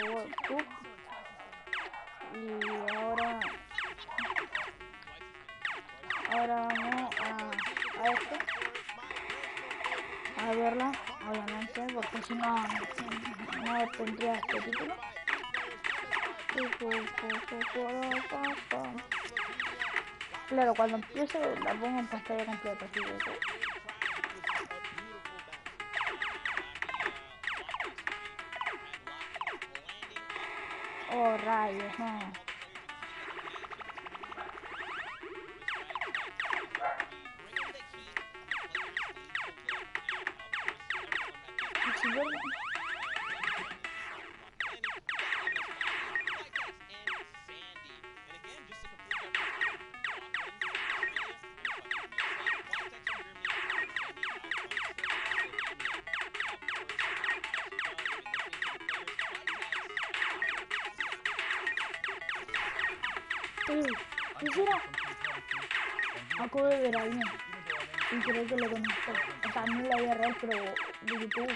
World Cup. Y ahora vamos a esto, a verla, obviamente, porque si no, no tendría este título. Claro, cuando empiece la pongo en pantalla completa, así que... Oh, rayos, no. Quisiera, acabo de ver a alguien y creo que lo conozco, o sea, no en la vida real, pero de YouTube.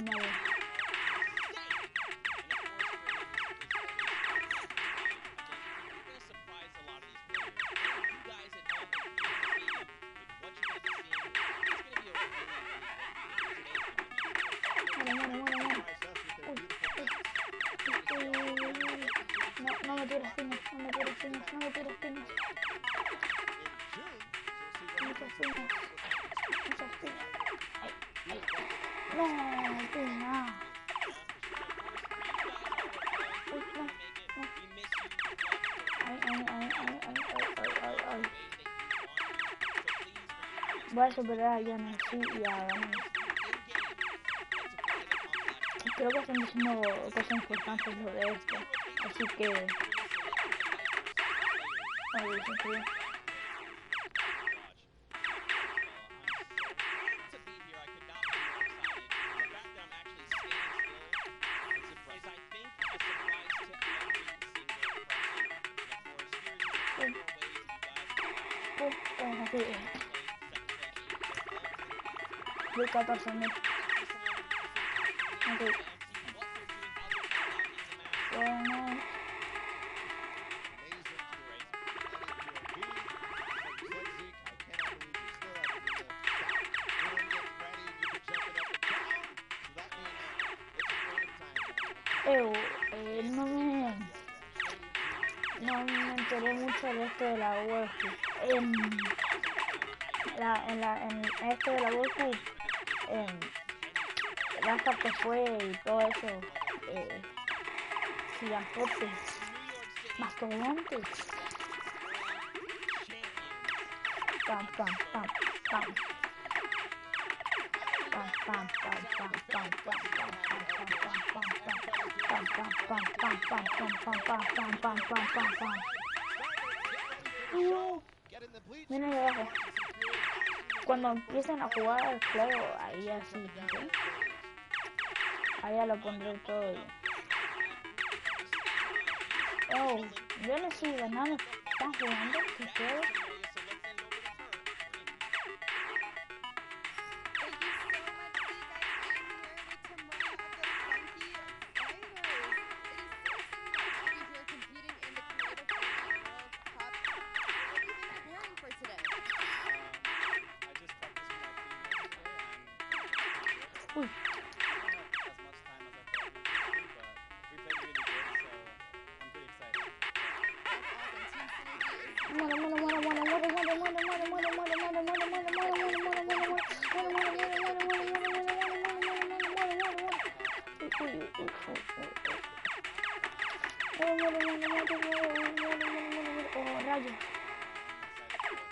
Vale. No me tires piñas, no me tires piñas, no me tires piñas. Muchas piñas, muchas piñas. Ay, ay. No, piña. Uy, no, no. Ay, ay, ay, ay, ay, ay, ay, ay. Voy a superar a Yanesi y a Dani. Creo que están diciendo cosas importantes lo de esto, así que... Ay, Dios mío. Así, de 14.000. Ok. Bueno. No me enteré mucho de esto de la World Cup. En esto de la World Cup, hasta que fue y todo eso, gigantotes, mastodontes. Pam, pam, pam, pam. Pam, pam, pam, pam, pam, pam, pam, pam, pam, pam, pam, pam, pam, pam, pam, pam, pam, pam, pam, pam. Mira ahí abajo. Cuando empiecen a jugar, claro, ahí así, ¿sí? Ahí ya lo pondré todo. Oh, yo no sé, ganando, están jugando, ¿qué quiero? Uy.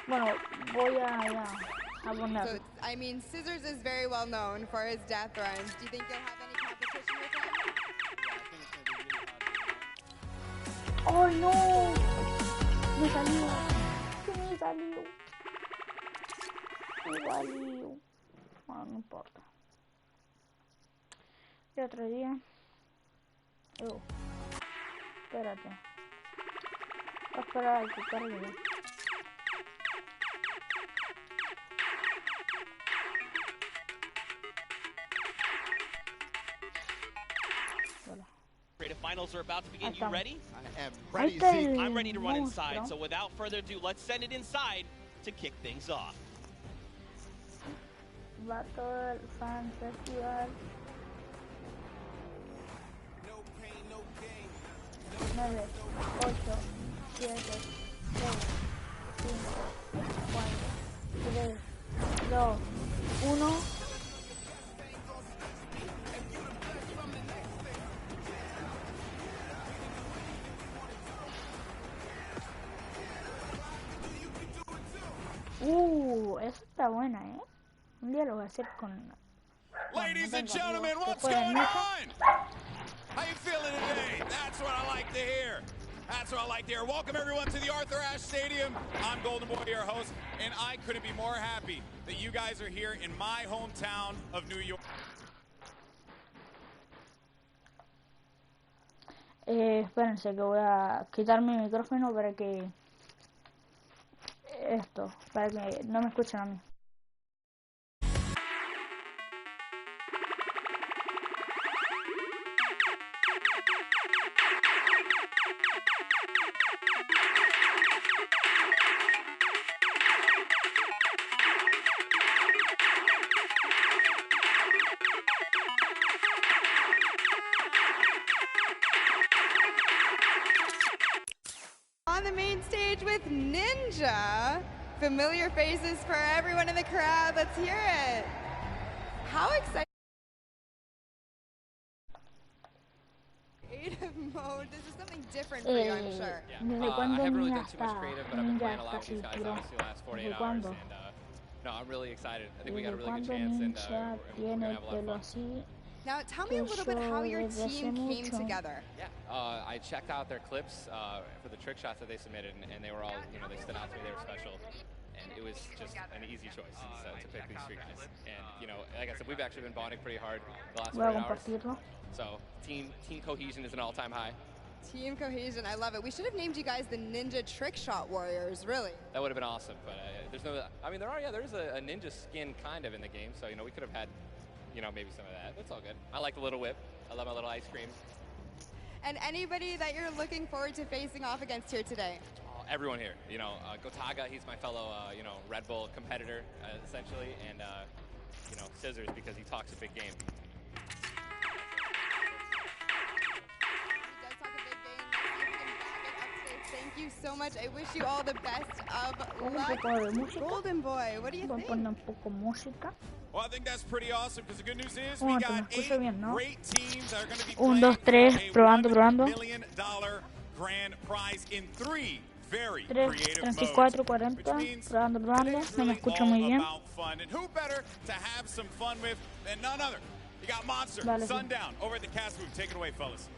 Bueno, voy a poner. So, I mean, Scissors is very well known for his death runs. Do you think you'll have any competition with him? ¡Oh, no! Me salió. ¿Qué me salió? Me salió. Bueno, no importa. Y otro día. Espérate. Voy a esperar a que cargue. finals are about to begin. You ready? I am ready, Ahí está Zeke. el I'm ready to run inside, monstruo. so without further ado, let's send it inside to kick things off. Va todo el fan festival. 9, 8, 7, 6, 5, 4, 3, 2, 1. Esa está buena, ¿eh? Un día lo voy a hacer con... Ladies and gentlemen, amigos que what's juegan going mesa. on? How you feeling today? That's what I like to hear. That's what I like to hear. Welcome everyone to the Arthur Ashe Stadium. I'm Golden Boy, your host, and I couldn't be more happy that you guys are here in my hometown of New York. Espérense que voy a quitar mi micrófono para que... para que no me escuchen a mí. On the main stage with Ninja. Familiar faces for everyone in the crowd. Let's hear it. How exciting. Creative mode. This is something different for you, I'm sure. ¿Desde I cuándo haven't really Ninja done too much está? creative, but I've been Ninja playing a lot está with these guys cinturón. obviously the last 48 ¿Desde hours, cuándo? and no, I'm really excited. I think we got a ¿Desde really good cuándo chance, and Ninja we're tiene gonna el have a lot pelo of fun. así? Now, tell me a little bit how your Desde hace team came mucho. together. Yeah, I checked out their clips for the trick shots that they submitted, and they were all, you know, they stood out to me. They were special, and it was just an easy choice to pick these three guys. And you know, like I said, we've actually been bonding pretty hard the last Voy a 48 hours. compartirlo. So team cohesion is an all-time high. Team cohesion, I love it. We should have named you guys the Ninja Trick Shot Warriors, really. That would have been awesome, but there's no. I mean, there is a ninja skin kind of in the game, so you know we could have had, you know, maybe some of that. It's all good. I like the little whip. I love my little ice cream. And anybody that you're looking forward to facing off against here today? Everyone here, you know, Gotaga, he's my fellow, you know, Red Bull competitor, essentially, and, you know, Scissors because he talks a big game. He does talk a big game. Let's see if we can back it up today. Thank you so much. I wish you all the best of Un luck. poco de música. Golden Boy, what do you Voy a think? poner un poco música. Well, I think that's pretty awesome because the good news is Un we momento, me got escucho 8 bien, ¿no? great teams that are going to be Un, playing dos, tres, for a probando, probando. $1 million grand prize in 3 very 3, creative 34, modes. 40, Which means probando, probando. today's No me really escucho all muy bien. about fun. And who better to have some fun with than none other? You got Monster, Vale, sí. Sundown, over at the cast booth. Take it away, fellas.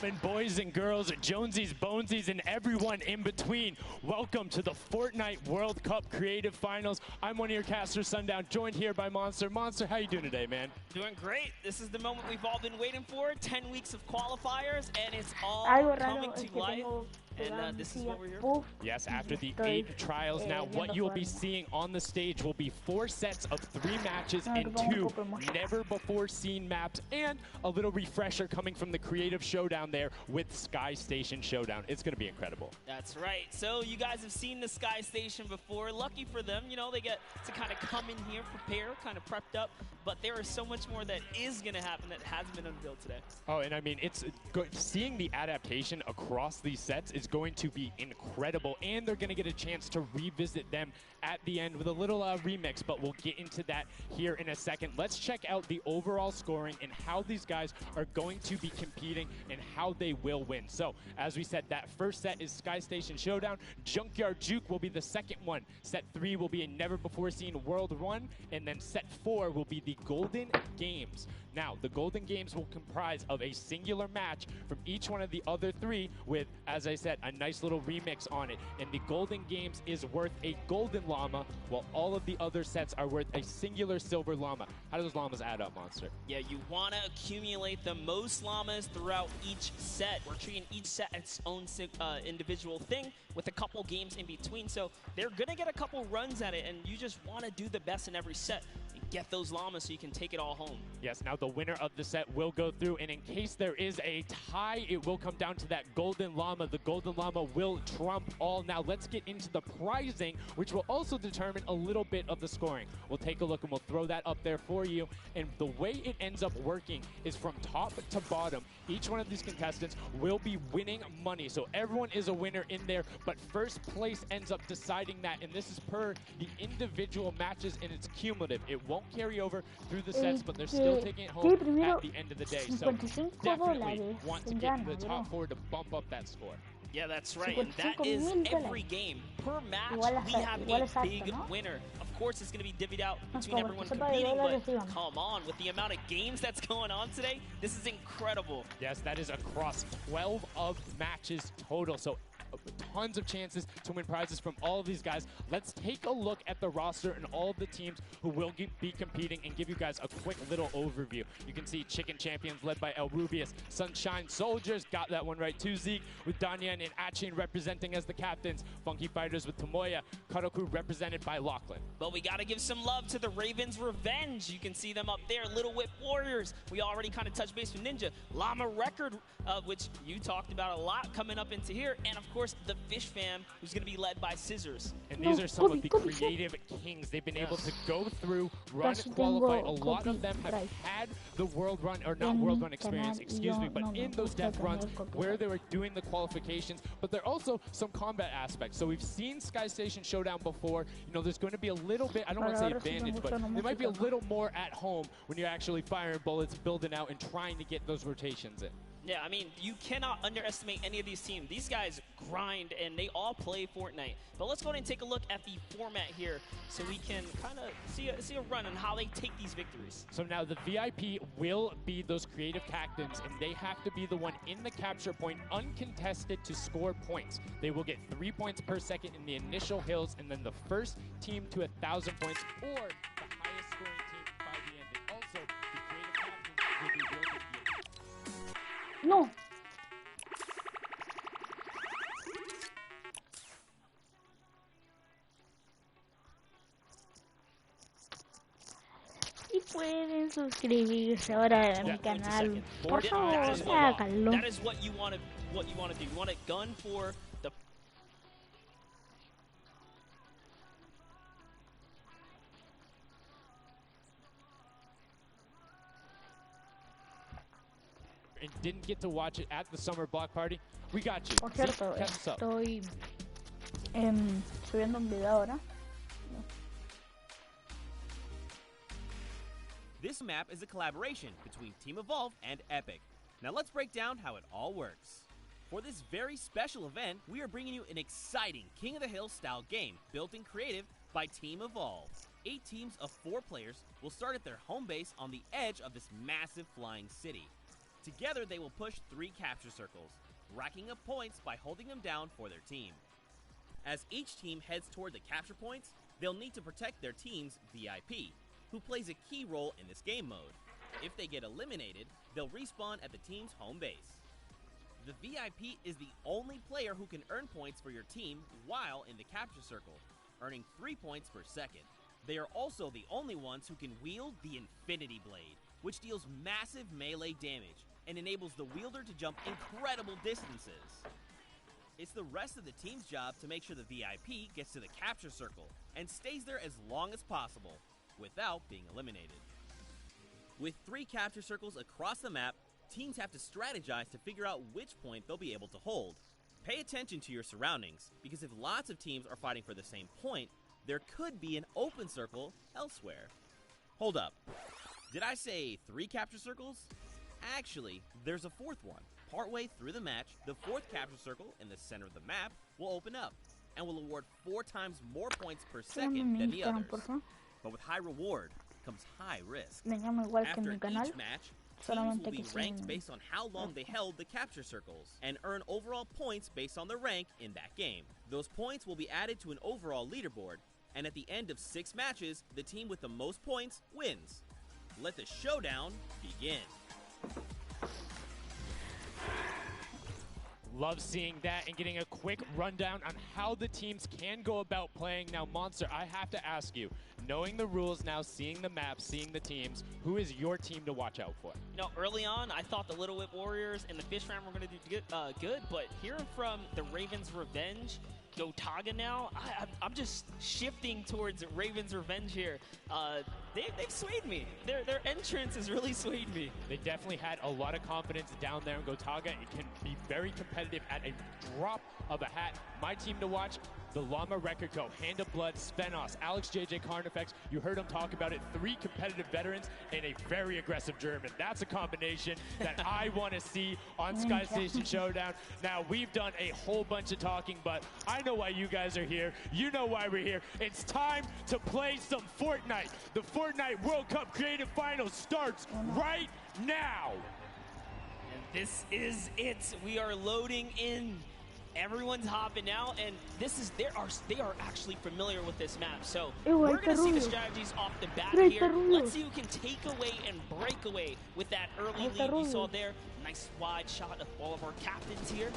And boys and girls, Jonesies, Bonesies, and everyone in between. Welcome to the Fortnite World Cup Creative Finals. I'm one of your casters, Sundown, joined here by Monster. Monster, how you doing today, man? Doing great. This is the moment we've all been waiting for. 10 weeks of qualifiers, and it's all Algo coming raro es to que life. tengo And pegada this is encima. what we're here Puff. Yes, after the Estoy, 8 trials. Now, what viendo you'll be jugarlo. seeing on the stage will be 4 sets of 3 matches No, and que pongo un 2 poco de música. never-before-seen maps, and a little refresher coming from the Creative Showdown there with Sky Station Showdown. It's going to be incredible. That's right. So you guys have seen the Sky Station before. Lucky for them, you know, they get to kind of come in here, prepare, kind of prepped up. But there is so much more that is going to happen that hasn't been unveiled today. Oh, and I mean, seeing the adaptation across these sets is going to be incredible, and they're going to get a chance to revisit them at the end with a little remix, but we'll get into that here in a second. Let's check out the overall scoring and how these guys are going to be competing and how they will win. So, as we said, that first set is Sky Station Showdown. Junkyard Juke will be the second one. Set 3 will be a never-before-seen World 1, and then set 4 will be the Golden Games. Now, the Golden Games will comprise of a singular match from each one of the other 3 with, as I said, a nice little remix on it. And the Golden Games is worth a golden llama, while all of the other sets are worth a singular silver llama. How do those llamas add up, Monster? Yeah, you want to accumulate the most llamas throughout each set. We're treating each set as its own individual thing with a couple games in between. So they're going to get a couple runs at it, and you just want to do the best in every set. get those llamas so you can take it all home. Yes, now the winner of the set will go through, and in case there is a tie, it will come down to that golden llama. The golden llama will trump all. Now let's get into the prizing, which will also determine a little bit of the scoring. We'll take a look and we'll throw that up there for you. And the way it ends up working is from top to bottom. Each one of these contestants will be winning money. So everyone is a winner in there, but first place ends up deciding that. And this is per the individual matches, and it's cumulative. It won't carry over through the sets, but they're still taking it home at the end of the day. So definitely want to get to the top 4 to bump up that score. Yeah, that's right, and that is every game. Per match, we have a big winner. Of course, it's going to be divvied out between everyone competing, but come on, with the amount of games that's going on today, this is incredible. Yes, that is across 12 of matches total, so tons of chances to win prizes from all of these guys. Let's take a look at the roster and all of the teams who will be competing and give you guys a quick little overview. You can see Chicken Champions led by El Rubius, Sunshine Soldiers, got that one right too, Zeke, with Danyan and Achin representing as the captains, Funky Fighters with Tomoya, Karoku represented by Lachlan. But we got to give some love to the Ravens Revenge. You can see them up there, Little Whip Warriors. We already kind of touched base with Ninja. Llama Record, which you talked about a lot coming up into here, and of course the Fish Fam, who's going to be led by Scissors. And these are some of the creative kings. They've been able to go through, run, qualify. A lot of them have had the World Run, or not World Run experience, excuse me, but in those death runs where they were doing the qualifications, but there are also some combat aspects. So we've seen Sky Station Showdown before. You know, there's going to be a little bit, I don't want to say advantage, but there might be a little more at home when you're actually firing bullets, building out, and trying to get those rotations in. Yeah, I mean, you cannot underestimate any of these teams. These guys grind, and they all play Fortnite. But let's go ahead and take a look at the format here so we can kind of see a run on how they take these victories. So now the VIP will be those creative captains, and they have to be the one in the capture point uncontested to score points. They will get 3 points per second in the initial hills, and then the first team to 1,000 points or the highest scoring team by the end. And also, the creative captains will be wielding the No. Y pueden suscribirse ahora a mi canal. Por favor, háganlo. That is what you want to do. You want to gun for the and didn't get to watch it at the summer block party, we got you. Por cierto, estoy subiendo un video ahora. This map is a collaboration between Team Evolve and Epic. Now let's break down how it all works. For this very special event, we are bringing you an exciting King of the Hill style game built in creative by Team Evolve. 8 teams of 4 players will start at their home base on the edge of this massive flying city. Together, they will push 3 capture circles, racking up points by holding them down for their team. As each team heads toward the capture points, they'll need to protect their team's VIP, who plays a key role in this game mode. If they get eliminated, they'll respawn at the team's home base. The VIP is the only player who can earn points for your team while in the capture circle, earning 3 points per second. They are also the only ones who can wield the Infinity Blade, which deals massive melee damage and enables the wielder to jump incredible distances. It's the rest of the team's job to make sure the VIP gets to the capture circle and stays there as long as possible without being eliminated. With 3 capture circles across the map, teams have to strategize to figure out which point they'll be able to hold. Pay attention to your surroundings, because if lots of teams are fighting for the same point, there could be an open circle elsewhere. Hold up. Did I say 3 capture circles? Actually, there's a 4th one. Partway through the match, the 4th capture circle in the center of the map will open up and will award 4 times more points per second than the others. But with high reward comes high risk. After each match, teams will be ranked based on how long they held the capture circles and earn overall points based on their rank in that game. Those points will be added to an overall leaderboard, and at the end of 6 matches, the team with the most points wins. Let the showdown begin. Love seeing that and getting a quick rundown on how the teams can go about playing. Now, Monster, I have to ask you, knowing the rules now, seeing the map, seeing the teams, who is your team to watch out for? You know, early on, I thought the Little Whip Warriors and the Fish Ram were going to do good, but hearing from the Ravens Revenge, Gotaga now, I'm just shifting towards Ravens Revenge here. They've swayed me. Their entrance has really swayed me. They definitely had a lot of confidence down there in Gotaga. It can be very competitive at a drop of a hat. My team to watch, the Llama Record Co., Hand of Blood, Spenos, Alex JJ Carnifex. You heard him talk about it. 3 competitive veterans and a very aggressive German. That's a combination that I want to see on Sky Station Showdown. Now, we've done a whole bunch of talking, but I know why you guys are here. You know why we're here. It's time to play some Fortnite. The Fortnite World Cup Creative Finals starts right now. And this is it. We are loading in. Everyone's hopping out, and they are actually familiar with this map. So we're going to see the strategies off the bat here. Let's see who can take away and break away with that early lead you saw there. Nice wide shot of all of our captains here.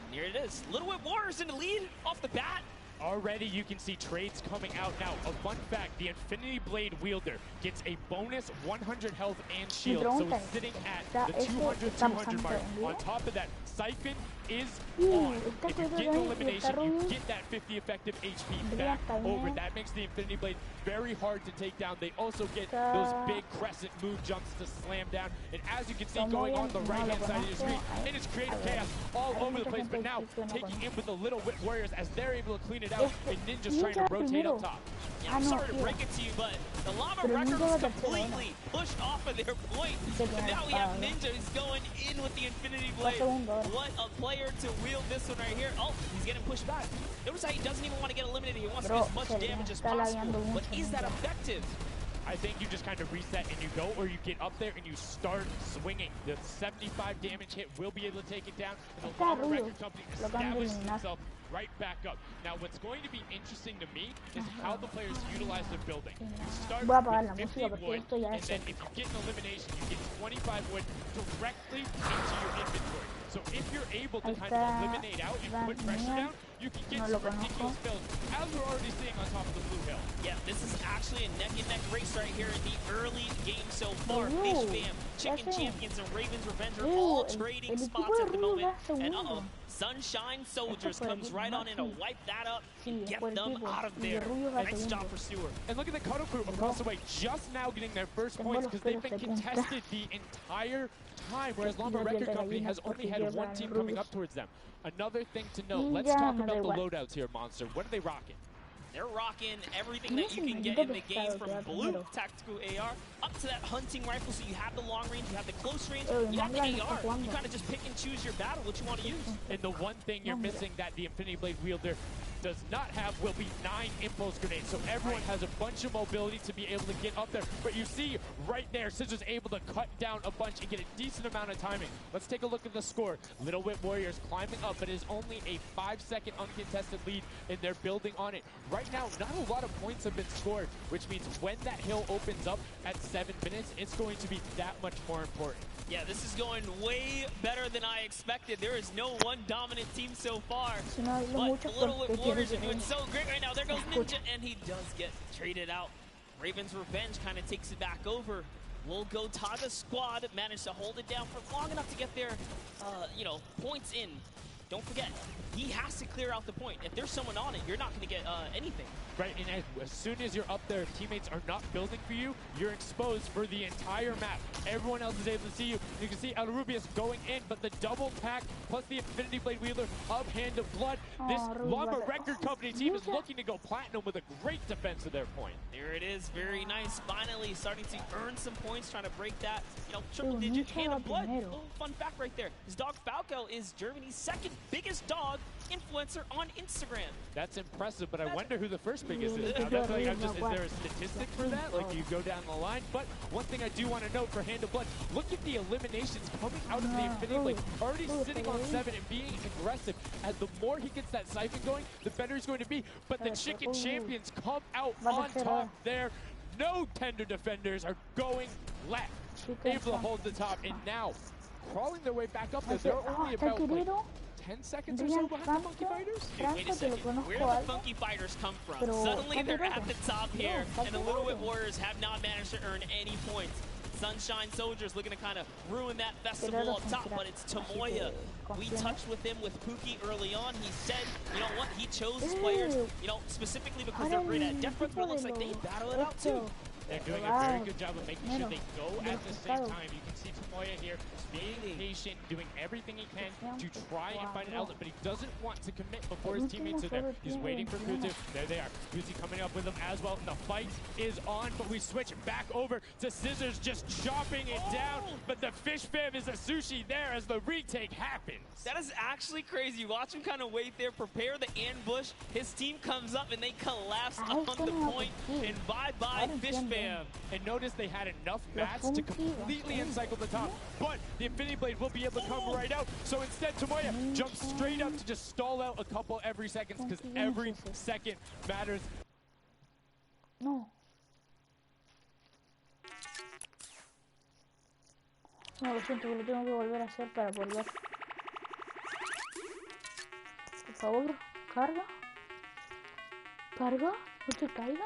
And here it is. Little Whip Warriors in the lead off the bat. Already you can see trades coming out now. A fun fact, the Infinity Blade wielder gets a bonus 100 health and shield. So it's sitting at the 200 mark. On top of that, Siphon is on. If you get an elimination, you get that 50 effective HP back over. That makes the Infinity Blade very hard to take down. They also get those big crescent move jumps to slam down. And as you can see going on the right-hand side of your screen, it is creative chaos all over the place. But now taking in with the Little Whip Warriors as they're able to clean it out, and Ninja's trying to rotate up top. Yeah, I'm sorry to break it to you, but the Llama Record was completely pushed off of their point. And now we have Ninja who's going in with the Infinity Blade. What a player to wield this one right here. Oh, he's getting pushed back. Notice how he doesn't even want to get eliminated. He wants to do as much damage as possible. But is that effective? I think you just kind of reset and you go, or you get up there and you start swinging. The 75 damage hit will be able to take it down. And the Llama Record Company establishes itself right back up. Now, what's going to be interesting to me is how the players utilize their building. You start with 50 wood, and then if you get an elimination, you get 25 wood directly into your inventory. So if you're able to kind of eliminate out and put pressure down, you can get some ridiculous builds, as we're already seeing on top of the Blue Hill. Yeah, this is actually a neck-and-neck race right here in the early game so far. Fish Fam, Chicken Champions, and Ravens Revenge are all trading spots at the moment. And Sunshine Soldiers comes right on in to wipe that up and get them out of there. Nice job for Stewart. And look at the Cuddle Crew across the way, just now getting their first points because they've been contested the entire time, whereas Llama Record Company has only had one team coming up towards them. Another thing to note, let's talk about the loadouts here, Monster. What are they rocking? They're rocking everything that you can get in the game, from blue tactical AR up to that hunting rifle. So you have the long range, you have the close range, you have the AR. You kind of just pick and choose your battle, what you want to use. And the one thing you're missing that the Infinity Blade wielder does not have will be 9 impulse grenades. So everyone has a bunch of mobility to be able to get up there. But you see right there, Scissors able to cut down a bunch and get a decent amount of timing. Let's take a look at the score. Little Whip Warriors climbing up, but it is only a 5-second uncontested lead, and they're building on it. Right now, not a lot of points have been scored, which means when that hill opens up at 7 minutes, it's going to be that much more important. Yeah, this is going way better than I expected. There is no one dominant team so far. But the Little Whip Warriors are doing so great right now. There goes Ninja, and he does get traded out. Ravens Revenge kind of takes it back over. Will Gotaga squad manage to hold it down for long enough to get their, points in. Don't forget, he has to clear out the point. If there's someone on it, you're not going to get anything. Right, and as soon as you're up there, teammates are not building for you, you're exposed for the entire map. Everyone else is able to see you. You can see El Rubius going in, but the double pack plus the Infinity Blade wielder of Hand of Blood. This Llama Record Company team is looking to go platinum with a great defense of their point. There it is, very nice. Finally starting to earn some points, trying to break that, triple-digit Hand of Blood. Little fun fact right there. His dog Falco is Germany's second biggest dog influencer on Instagram. That's impressive, but I wonder who the first biggest is. Now, that's like, is there a statistic for that? Like, you go down the line? But one thing I do want to note for Hand of Blood, look at the eliminations coming out of the Infinity Blade. Already sitting on 7 and being aggressive. And the more he gets that siphon going, the better he's going to be. But the Chicken Champions come out on top there. No tender defenders are going left. Able to hold the top. And now, crawling their way back up there, they're only about 10 10 seconds or so behind the Funky Fighters? Wait a Franco, que lo second, conozco where did the algo, Funky Fighters come from? pero Suddenly está they're at tirado. the top here, No, está and the Little Whip tirado. Warriors have not managed to earn any points. Sunshine Soldiers looking to kind of ruin that festival Tirado up sin top, tirar. but it's Así Tomoya. que We confío. touched with him with Pookie early on. He said, you know what, he chose his players, you know, specifically because they're great at depth runs, but it looks like they battle it out too. They're doing a very good job of making sure they go at the same time. You can see Tomoya here being patient, doing everything he can to try and find an outlet, but he doesn't want to commit before his teammates are there. He's waiting for Kuzu. There they are. Kuzu coming up with him as well. The fight is on, but we switch back over to Scissors just chopping it down, but the fish fam is a sushi there as the retake happens. That is actually crazy. Watch him kind of wait there, prepare the ambush. His team comes up and they collapse on the point, and bye-bye Fish Fam. And notice they had enough mats to completely encircle the top, but the Infinity Blade will be able to come right out. So instead, Tomoya jumps straight up to just stall out a couple every second, because every second matters. No. No, lo siento, lo tengo que volver a hacer para volver. Por favor, carga. Carga, no te caigas.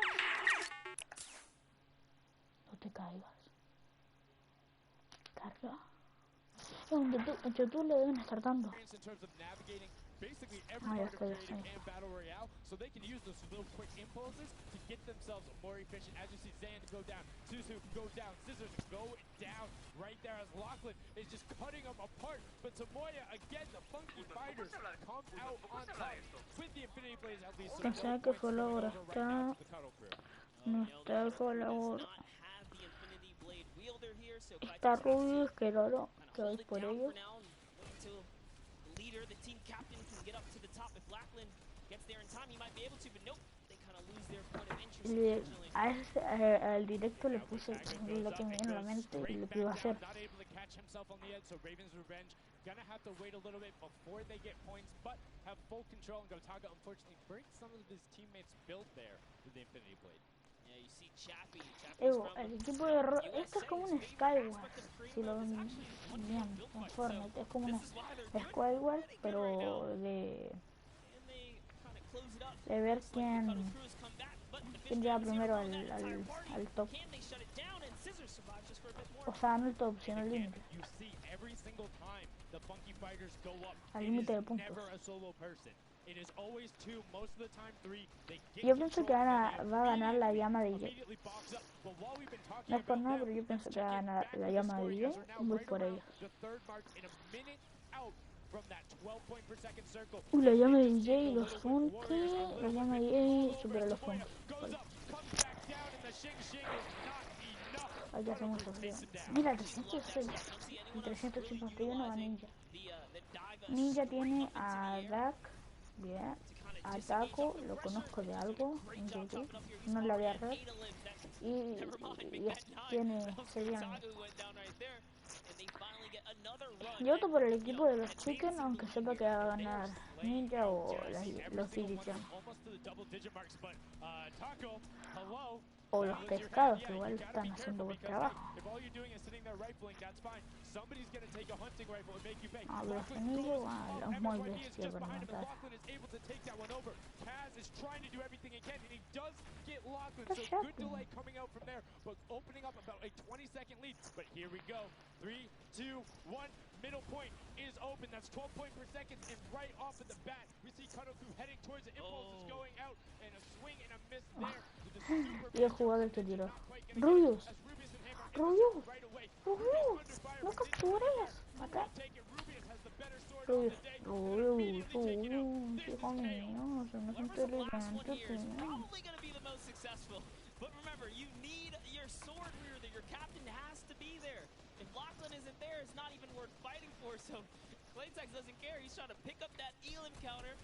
No te caigas. Carga. Entre tú le deben estar dando. Basically every Ah, ya part of está, ya creative está. and battle royale, so they can use those little quick impulses to get themselves more efficient. As you see Zan go down, Suzu go down, Scissors go down right there as Lachlan is just cutting them apart. But Tomoya, again, the Funky Fighters come out on top with the Infinity Blaze at least. Pensaba que fue la hora. Está... No está fue la hora. Está rubio, que raro, que voy por ellos. The team captain can get up to the top. If Lachlan gets there in time, he might be able to, but nope, they kind of lose their point of interest. Al directo le puse lo que me viene a la mente y lo que iba a hacer. Not able to catch himself on the edge, so Raven's Revenge gonna have to wait a little bit before they get points, but have full control. And Gotaga unfortunately breaks some of his teammates' build there with the Infinity Blade. Yeah, you see Chappie. El equipo de esto es como un Skyward, si lo ven bien en Fortnite, es como un Skyward, pero de ver quién llega primero al top. O sea, no el top, sino el límite. Al límite de puntos. Yo pienso que va a ganar la llama de DJ. No es por nada, pero yo pienso que va a ganar la llama de DJ y voy por ellos. La llama de DJ y los Funky. La llama de DJ supera los Funky. Aquí hacemos sufrido. Mira, 306 y 351 va Ninja. Ninja tiene a Dak. Bien, a Taco lo conozco de algo en YouTube, no la voy a red y tiene, serían. Yo voto por el equipo de los Chicken, aunque sepa que va a ganar Ninja o los Digichan. O los pescados, que igual están haciendo buen trabajo. A los semillas o a los moldes que van a matar. Está shopping. Middle point is open. That's 12 point per second, and right off of the bat, we see Kadoku heading towards the impulse is going out, and a swing and a miss there. Y el jugador que tiró. Rubius. Rubius. Rubius. No capturas. Acá. Rubius. Rubius. Rubius. Hijo mío. Se me hace inteligente. But remember, you need your sword reader. Your captain has to be there. If Lachlan isn't there, it's not even worth fighting for. So Claytex doesn't care. He's trying to pick up that Elam counter,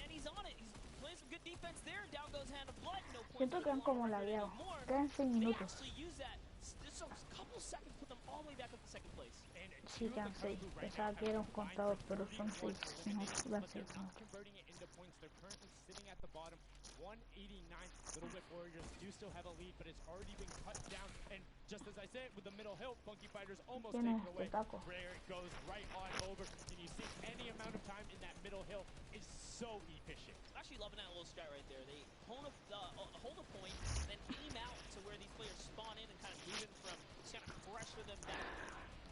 and he's on it. He's playing some good defense there. Down goes Hand of Blood. No point. Siento que han como lagueado. Quedan 6 minutos. Sí, quedan 6. Pensaba que era un contador, pero son 6. No, van 6. 189. Little Whip Warriors do still have a lead, but it's already been cut down. And just as I said, with the middle hill, Funky Fighters almost ¿Quién taken es away. este taco? Rare goes right on over, and you see any amount of time in that middle hill is so efficient. I'm actually loving that little strat right there. They hold a point, then aim out to where these players spawn in and kind of move in from, just kind of pressure them down.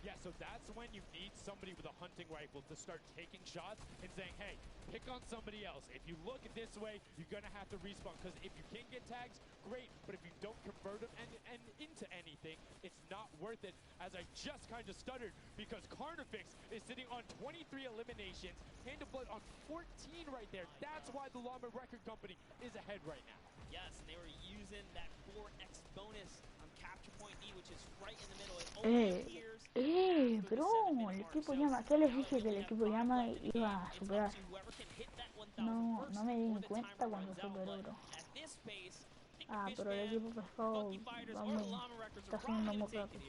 Yeah, so that's when you need somebody with a hunting rifle to start taking shots and saying, hey, pick on somebody else. If you look this way, you're going to have to respawn, because if you can get tags, great, but if you don't convert them and into anything, it's not worth it, as I just kind of stuttered, because Carnifex is sitting on 23 eliminations, Hand of Blood on 14 right there. That's why the Llama Record Company is ahead right now. Yes, and they were using that 4x bonus on Capture Point D, which is right in the middle. It only appears Bro, el equipo llama, ¿qué les dije? Que el equipo llama iba a superar. No, no me di ni cuenta cuando superó, bro. Ah, pero el equipo pescado está haciendo muy rápido.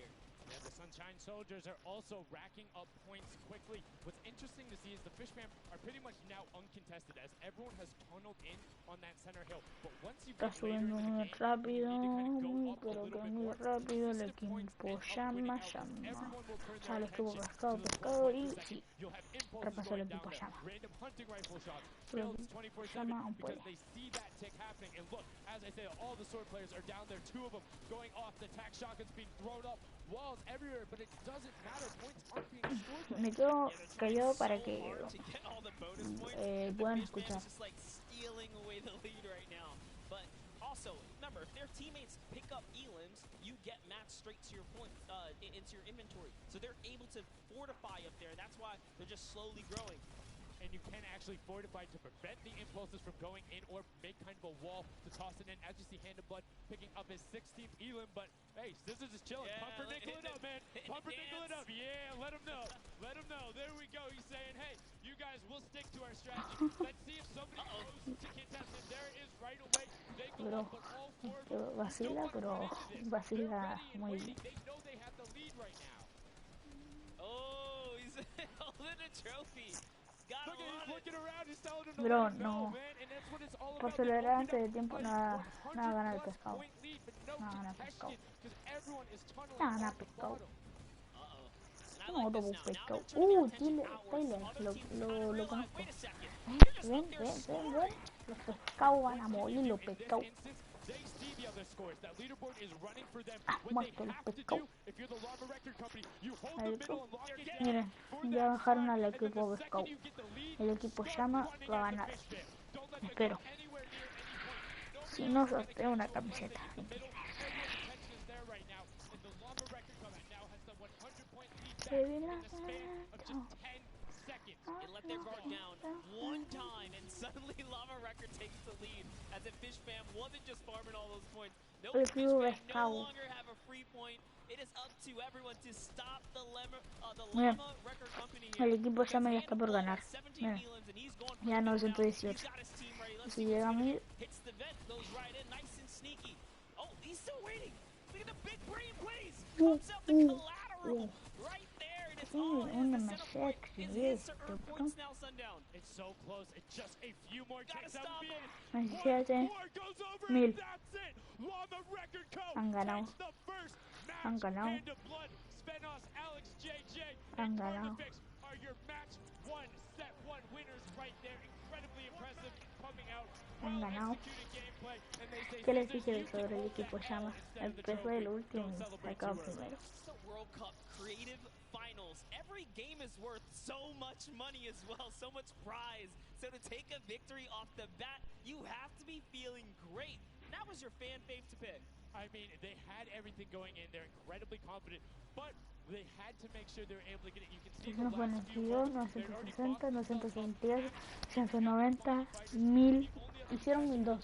Yeah, the Sunshine Soldiers are also racking up points quickly. What's interesting to see is the Fishman are pretty much now uncontested, as everyone has tunneled in on that center hill. But once you Está get later subiendo into muy the game, rápido, you need to kind of go up a pero little que bit muy more. rápido el Consistent points equipo and upwinning llama, outputs. Everyone will turn their al equipo attention pescado, to the pescado 4 y points per sí, second. You'll have impulses repasó el going down equipo there. llama. Random hunting rifle shots. Pero Builds 24/7 llama un because pollo. they see that tick happening. And look, as I say, all the sword players are down there. 2 of them going off. The tac shotguns being thrown up. Walls everywhere, but it doesn't matter. Points aren't being destroyed right Me now. quedo callado para que puedan escuchar. Also, remember, if their teammates pick up elims, you get matched straight to your point, into your inventory. So they're able to fortify up there. That's why they're just slowly growing. And you can actually fortify to prevent the impulses from going in or make kind of a wall to toss it in. As you see, Hand of Blood picking up his 16th elim, but hey, Scissors is chilling. Yeah, Pumpernickel it up, man. Pumpernickel it up. Yeah, let him know. Let him know. There we go. He's saying, hey, you guys will stick to our strategy. Let's see if somebody goes to contest it. There it is right away. They go up, but all 4 of them Vacila, pero vacila muy bien. They know they have the lead right now. Oh, he's holding a trophy. Look at him, he's looking around, he's telling him to Bro, let him go, no. man, and that's what it's all Por about. celebrar antes de tiempo, nada gana el pescado. Nada gana el pescado. Nada gana el pescado. No, double pescado. Tyler, lo conozco. Ven. Los pescados van a morir, los pescados. Ah, muerto los pescados. Miren, ya bajaron al equipo pescado. El equipo llama, va a ganar. Espero. Si no, sorteo una camiseta. It let their guard down one time, and suddenly Llama Record takes the lead. As if Fish Fam wasn't just farming all those points. No, Fish Fam no longer have a free point. It is up to everyone to stop the Llama Record Company here. El equipo Llama ya está por ganar. Miren, ya 918. Si llega a 1000. Oh, he's still waiting. Look at the big brain plays. Comes out the collateral right there, and it's on. It's now Sundown. It's so close. It's just a few more ticks out of it. 17. 1000. Han ganado. Han ganado. Han ganado. Han ganado. ¿Qué les dije sobre el equipo Llama? Empezó el último y acabó primero. World Cup Creative Finals. Every game is worth so much money as well, so much prize. So to take a victory off the bat, you have to be feeling great. That was your fan fave to pick. I mean, they had everything going in. They're incredibly confident, but they had to make sure they were able to get it. You can see the last few 960, 962, 190, 1000. Hicieron 1002.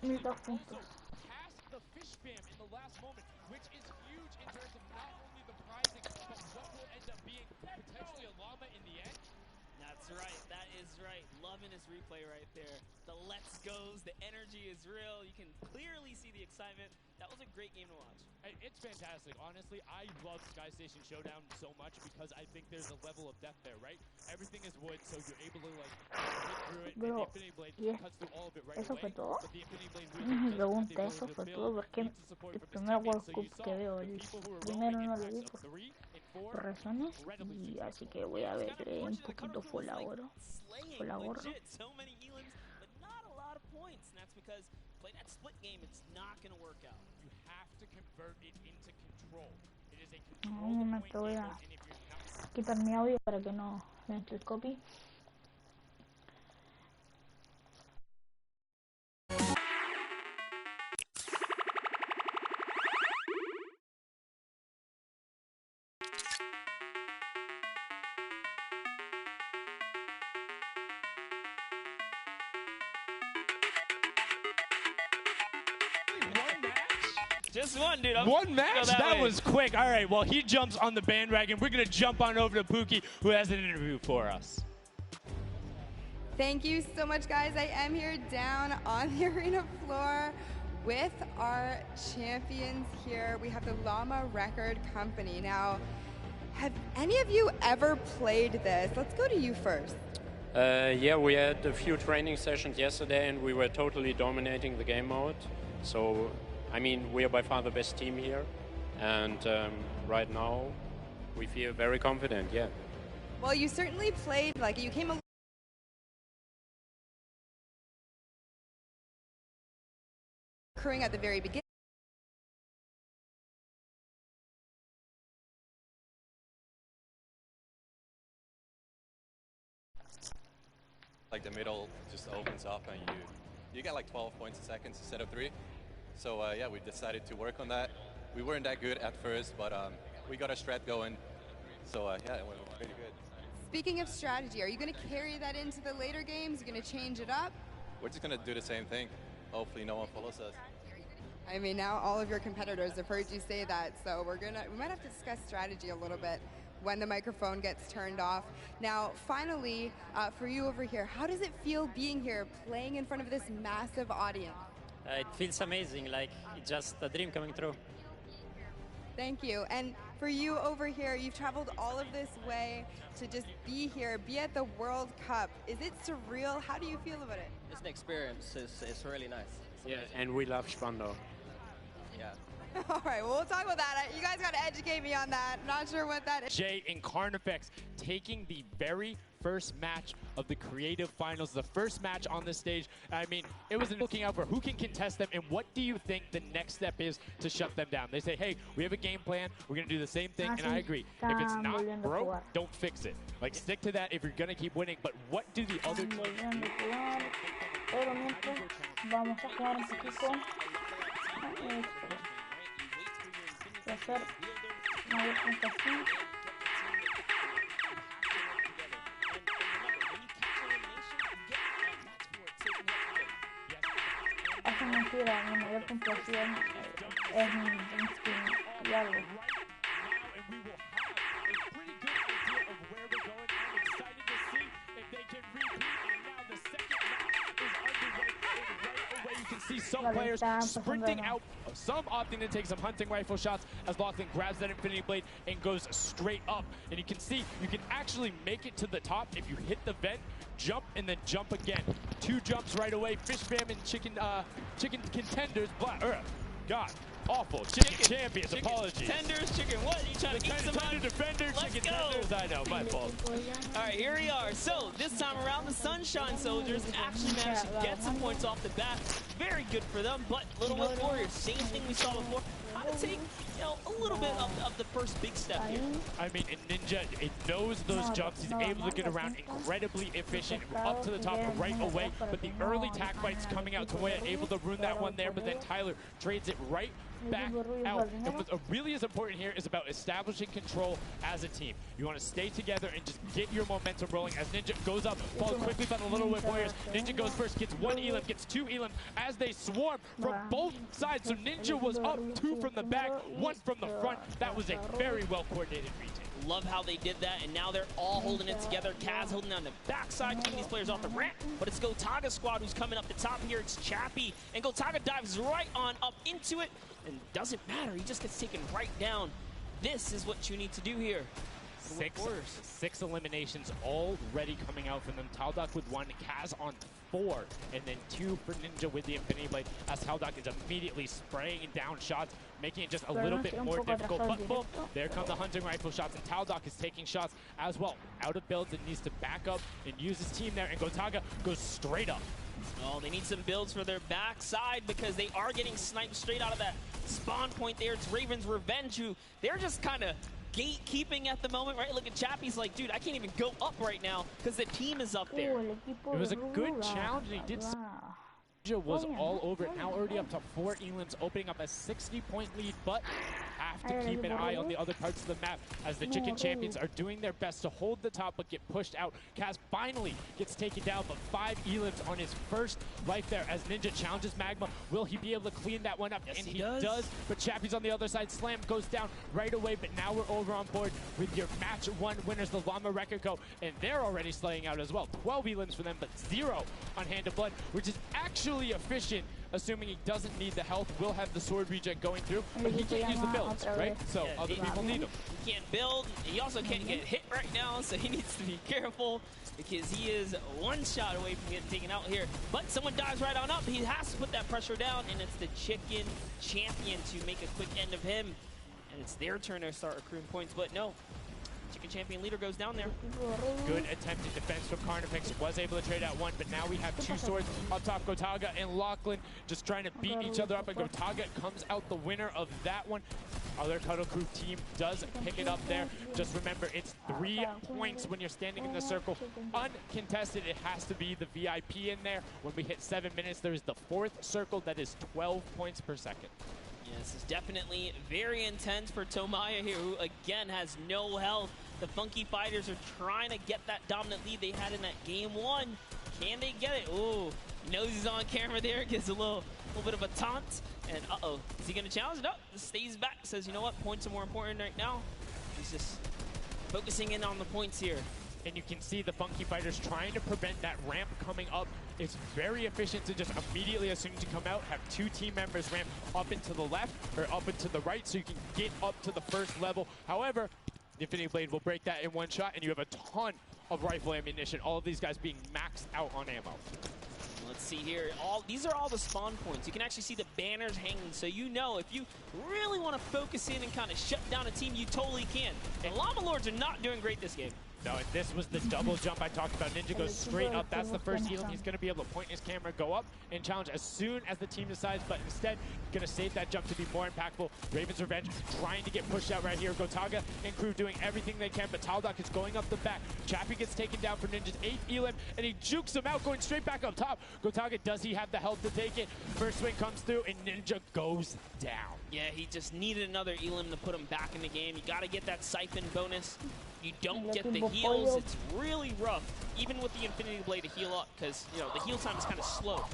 1002 puntos. Past the Fish Fam in the last moment, which is huge in terms of not only the prizing, but what will end up being potentially a llama in the end. That's right. That is right. Loving his replay right there. The let's goes. The energy is real. You can clearly see the excitement that was a great game to watch. It's fantastic. Honestly, I love Sky Station Showdown so much because I think there's a level of depth there, right? Everything is wood, so you're able to like hit through it. Bro, and the Infinity Blade cuts through all of it right ¿eso away. fue todo? But the Infinity Blade Mi really doesn't have the pregunta, ability eso to fue build, todo, porque needs the support el from his primer teammates. World So Cup you saw que veo, the el people who were primero rolling no in lo vi packs of por 3 and 4 razones, incredibly y successful. así que voy a ver un poquito por la oro. Por la gorra. So many elims, but not a lot of points. And that's because play that split game, it's not going to work out. You have to convert it into control. It is a Un control momento, voy a quitar mi audio para que no se entre el copy. Just one, dude. One match? That way. was quick. All right, well, he jumps on the bandwagon. We're going to jump on over to Pookie, who has an interview for us. Thank you so much, guys. I am here down on the arena floor with our champions here. We have the Llama Record Company. Now, have any of you ever played this? Let's go to you first. Yeah, we had a few training sessions yesterday, and we were totally dominating the game mode. So, I mean, we are by far the best team here, and right now we feel very confident, yeah. Well, you certainly played, like, you came occurring at the very beginning. Like the middle just opens up and you get like 12 points a second instead of 3. So yeah, we decided to work on that. We weren't that good at first, but we got a strat going. So yeah, it went pretty good. Speaking of strategy, are you going to carry that into the later games? Are you going to change it up? We're just going to do the same thing. Hopefully no one follows us. I mean, now all of your competitors have heard you say that, so we might have to discuss strategy a little bit when the microphone gets turned off. Now, finally, for you over here, how does it feel being here, playing in front of this massive audience? It feels amazing, like it's just a dream coming true. Thank you. And for you over here, you've traveled all of this way to just be here, be at the World Cup. Is it surreal? How do you feel about it? It's an experience. It's really nice. Yeah, and we love Spandau. Yeah. All right, well, we'll talk about that. You guys got to educate me on that. Not sure what that is. Jay and Carnifex taking the very first match of the Creative Finals, the first match on the stage. I mean, it was looking out for who can contest them, and what do you think the next step is to shut them down? They say, hey, we have a game plan, we're going to do the same thing, and I agree. If it's not broke, don't fix it. Like, stick to that if you're going to keep winning, but what do the other teams do? Pero mientras vamos a jugar un poquito y hacer mayor puntuación. Es mentira, mi mayor puntuación es mi skin y algo. See some players sprinting out, some opting to take some hunting rifle shots as Lachlan grabs that Infinity Blade and goes straight up. And you can see you can actually make it to the top if you hit the vent, jump, and then jump again. 2 jumps right away. Fish Fam and chicken contenders. God, awful. Chicken champions. Apologies. Tenders, chicken what? You trying to eat some Tender defenders, chicken tenders. I know, my fault. All right, here we are. So this time around, the Sunshine Soldiers actually managed to get some points off the bat. Very good for them, but Little Whip Warriors, same thing we saw before. How to take, a little bit of the first big step here. I mean, Ninja, it knows those jumps. He's able to get around incredibly efficient, up to the top right away. But the early tack fights coming out to win, able to ruin that one there. But then Tyler trades it right back out. And what really is important here is about establishing control as a team. You want to stay together and just get your momentum rolling as Ninja goes up, followed quickly by the Little Whip Warriors. Ninja goes first, gets 1 elim, gets 2 elim as they swarm from both sides. So Ninja was up 2 from the back, 1 from the front. That was a very well coordinated retake. Love how they did that, and now they're all holding it together. Kaz holding down the backside, keeping these players off the ramp, but it's Gotaga squad who's coming up the top here. It's Chappie, and Gotaga dives right on up into it, and doesn't matter, he just gets taken right down. This is what you need to do here. Six eliminations already coming out from them. Taldock with 1, Kaz on 4, and then 2 for Ninja with the Infinity Blade, as Taldock is immediately spraying down shots, making it just a little bit more difficult. But boom, there come the hunting rifle shots, and Taldock is taking shots as well. Out of builds, and needs to back up and use his team there, and Gotaga goes straight up. Oh, they need some builds for their backside because they are getting sniped straight out of that spawn point there. It's Raven's Revenge, who they're just kind of gatekeeping at the moment, right? Look at Chappie's like, dude, I can't even go up right now because the team is up there. It was a good challenge, and he did. Ninja was all over it, now already up to 4 elims, opening up a 60-point lead, but have to keep an eye on the other parts of the map as the Chicken Champions are doing their best to hold the top but get pushed out. Kaz finally gets taken down, but 5 elims on his first life there as Ninja challenges Magma. Will he be able to clean that one up? Yes, and he does. But Chappie's on the other side. Slam goes down right away, but now we're over on board with your match 1 winners, the Llama Record Co, and they're already slaying out as well. 12 elims for them, but 0 on Hand of Blood, which is actually efficient, assuming he doesn't need the health. Will have the sword reject going through, but he can't use the builds, right? So yeah, other people need them. He can't build. He also can't get hit right now, so he needs to be careful because he is 1 shot away from getting taken out here. But someone dives right on up. He has to put that pressure down, and it's the Chicken Champion to make a quick end of him. And it's their turn to start accruing points, but no. Chicken Champion leader goes down there. Good attempted defense from Carnifex. Was able to trade out 1, but now we have 2 swords up top. Gotaga and Lachlan just trying to beat each other up, and Gotaga comes out the winner of that one. Other Cuddle Crew team does pick it up there. Just remember, it's 3 points when you're standing in the circle. Uncontested, it has to be the VIP in there. When we hit 7 minutes, there is the 4th circle that is 12 points per second. Yeah, this is definitely very intense for Tomaya here, who again has no health. The Funky Fighters are trying to get that dominant lead they had in that game 1. Can they get it? Ooh, knows he's on camera there, gives a little bit of a taunt. And uh-oh, is he gonna challenge? No, stays back, says, you know what, points are more important right now. He's just focusing in on the points here. And you can see the Funky Fighters trying to prevent that ramp coming up. It's very efficient to just immediately, as soon as you come out, have 2 team members ramp up into the left or up into the right so you can get up to the first level. However, the Infinity Blade will break that in 1 shot, and you have a ton of rifle ammunition. All of these guys being maxed out on ammo. Let's see here. These are all the spawn points. You can actually see the banners hanging, so you know if you really want to focus in and kind of shut down a team, you totally can. And Llama Lords are not doing great this game. No, and this was the double jump I talked about. Ninja goes straight up. That's the first heal. He's going to be able to point his camera, go up, and challenge as soon as the team decides, but instead, going to save that jump to be more impactful. Raven's Revenge trying to get pushed out right here. Gotaga and crew doing everything they can, but Taldock is going up the back. Chappie gets taken down for Ninja's 8th elim, and he jukes him out, going straight back up top. Gotaga, does he have the health to take it? First swing comes through, and Ninja goes down. Yeah, he just needed another elim to put him back in the game. You got to get that siphon bonus. You don't get the heals. It's really rough, even with the Infinity Blade to heal up, because, you know, the heal time is kind of slow.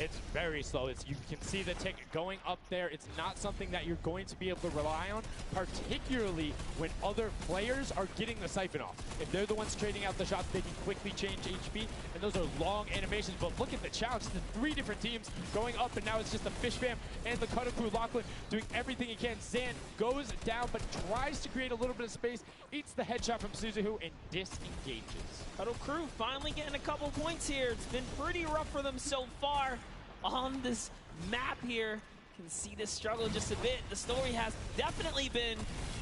It's very slow. You can see the tick going up there. It's not something that you're going to be able to rely on, particularly when other players are getting the siphon off. If they're the ones trading out the shots, they can quickly change HP, and those are long animations. But look at the challenge. The 3 different teams going up, and now it's just the Fish Fam and the Cuddle Crew. Lachlan doing everything he can. Zan goes down, but tries to create a little bit of space, eats the headshot from Suzuhu, and disengages. Cuddle Crew finally getting a couple points here. It's been pretty rough for them so far on this map here. Can see this struggle just a bit. The story has definitely been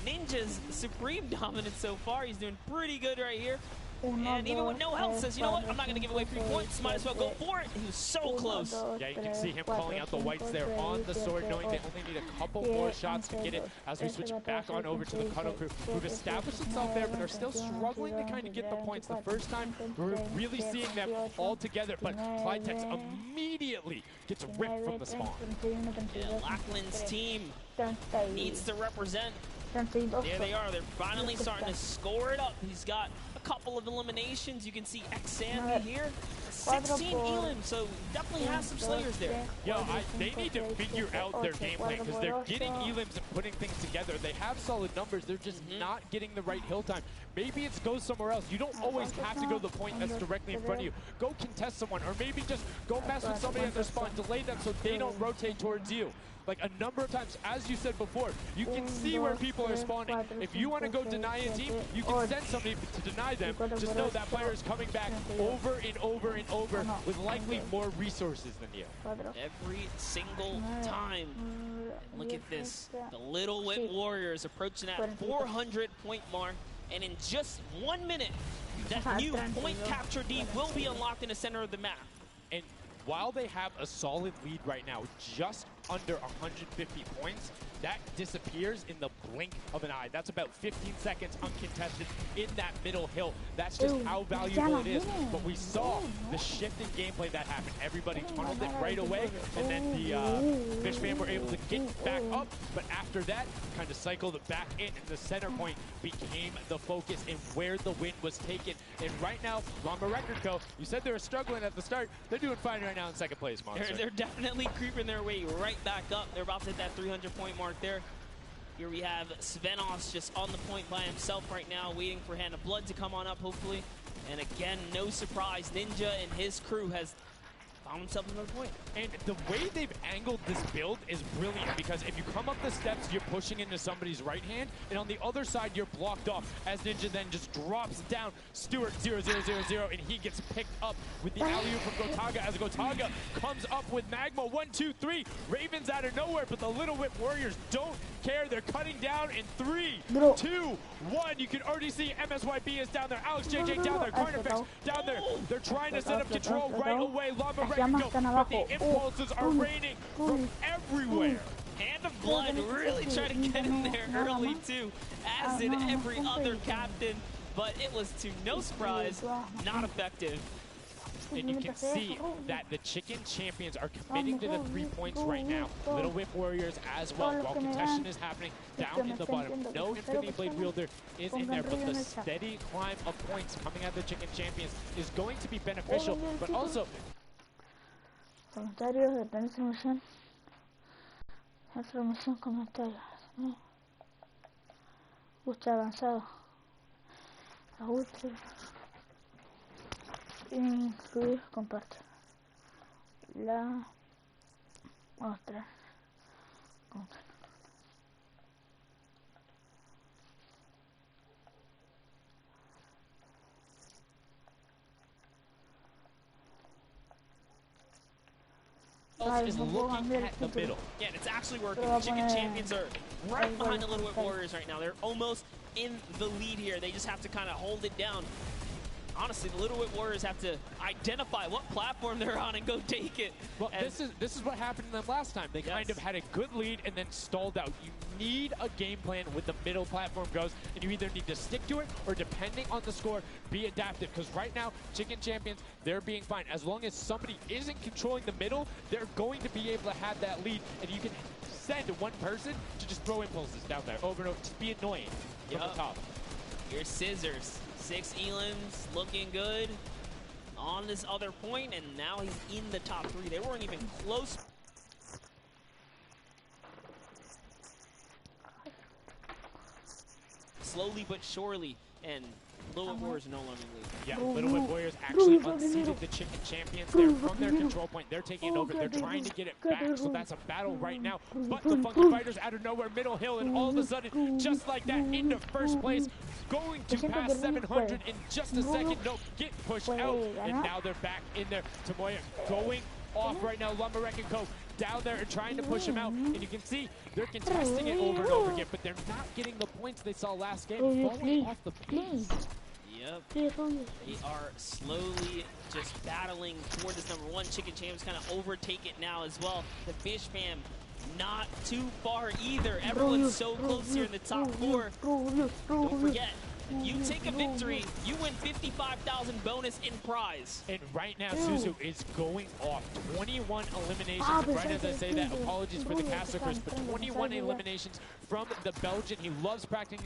Ninja's supreme dominance so far. He's doing pretty good right here. And even with no health, says, you know what, I'm not going to give away 3 points. Might as well go for it. He was so close. Yeah, you can see him calling out the whites there on the sword, knowing they only need a couple more shots to get it as we switch back on over to the Cuddle Crew, who've established itself there, but are still struggling to kind of get the points. The first time, we're really seeing them all together, but Clytex immediately gets ripped from the spawn. Yeah, Lachlan's team needs to represent 32. There they are. They're finally starting to score it up. He's got a couple of eliminations. You can see Xandy here. 16 Elim, so definitely has some Slayers there. Yo, they need to figure out their game plan because they're getting Elims and putting things together. They have solid numbers. They're just not getting the right hill time. Maybe it's go somewhere else. You don't always have to go to the point that's directly in front of you. Go contest someone, or maybe just go mess with somebody at their spawn, delay them so they don't rotate towards you. Like a number of times, as you said before, you can see where people are spawning. If you want to go deny a team, you can send somebody to deny them. Just know that player is coming back over and over and over with likely more resources than you. Every single time. Look at this. The Little Whip Warriors approaching that 400 point mark. And in just 1 minute, that new point capture D will be unlocked in the center of the map. And while they have a solid lead right now, just under 150 points, that disappears in the blink of an eye. That's about 15 seconds uncontested in that middle hill. That's just how valuable it is. But we saw the shift in gameplay that happened. Everybody tunneled it right away, and then the Fishman were able to get back up. But after that, kind of cycled it back in, and the center point became the focus and where the win was taken. And right now, Llama Record Co., you said they were struggling at the start. They're doing fine right now in second place, Monster. They're definitely creeping their way right back up. They're about to hit that 300 point mark there. Here we have Svenos just on the point by himself right now, waiting for Hand of Blood to come on up, hopefully. And again, no surprise, Ninja and his crew has found himself another point. And the way they've angled this build is brilliant, because if you come up the steps, you're pushing into somebody's right hand, and on the other side, you're blocked off, as Ninja then just drops down Stuart 0-0-0-0, and he gets picked up with the alley-oop from Gotaga, as Gotaga comes up with Magma. 1, 2, 3. Ravens out of nowhere, but the Little Whip Warriors don't care. They're cutting down in 3, 2, 1. You can already see MSYB is down there. Alex JJ down there. Carnifex down there. They're trying to set up control right away. Llama Record Co., but the impulses are raining from everywhere. Hand of Blood really trying to get in there early too, as did every other captain, but it was, to no surprise, not effective. And you can see that the Chicken Champions are committing to the 3 points right now. Little Whip Warriors as well, while contention is happening down in the bottom. No Infinity Blade Wielder is in there, but the steady climb of points coming out of the Chicken Champions is going to be beneficial, but also... Comentarios de transmisión. Transmisión, comentarios. Gusto avanzado. Ajuste. Incluir, compartir. La otra. Is looking at the middle. Yeah, and it's actually working. The Chicken Champions are right behind the Little Whip Warriors right now. They're almost in the lead here. They just have to kind of hold it down. Honestly, the Little Whip Warriors have to identify what platform they're on and go take it. Well, this is what happened to them last time. They kind of had a good lead and then stalled out. You need a game plan with the middle platform goes, and you either need to stick to it or, depending on the score, be adaptive. Because right now, Chicken Champions, they're being fine. As long as somebody isn't controlling the middle, they're going to be able to have that lead, and you can send one person to just throw impulses down there over and over. Just be annoying from the top. Here's Scissors. 6 Elims looking good on this other point, and now he's in the top 3. They weren't even close. Slowly but surely, and Little Whip Warriors no longer lead. Yeah, Little Whip Warriors actually unseated the Chicken Champions there from their control point. They're taking it over. They're trying to get it back, so that's a battle right now. But the Funky Fighters out of nowhere, middle hill, and all of a sudden, just like that, into first place, going to pass 700 in just a second. No, get pushed out, and now they're back in there. Tomoya going off right now. Llama Record Co. down there and trying to push him out, and you can see they're contesting it over and over again, but they're not getting the points they saw last game, falling off the pace. Yep. They are slowly just battling toward this number 1. Chicken Champions kind of overtake it now as well. The Fish Fam not too far either. Everyone's so close here in the top 4. Don't forget, if you take a victory, you win 55,000 bonus in prize. And right now, Suzu is going off. 21 eliminations. Right as I say that, apologies for the cast, but 21 eliminations from the Belgian. He loves practicing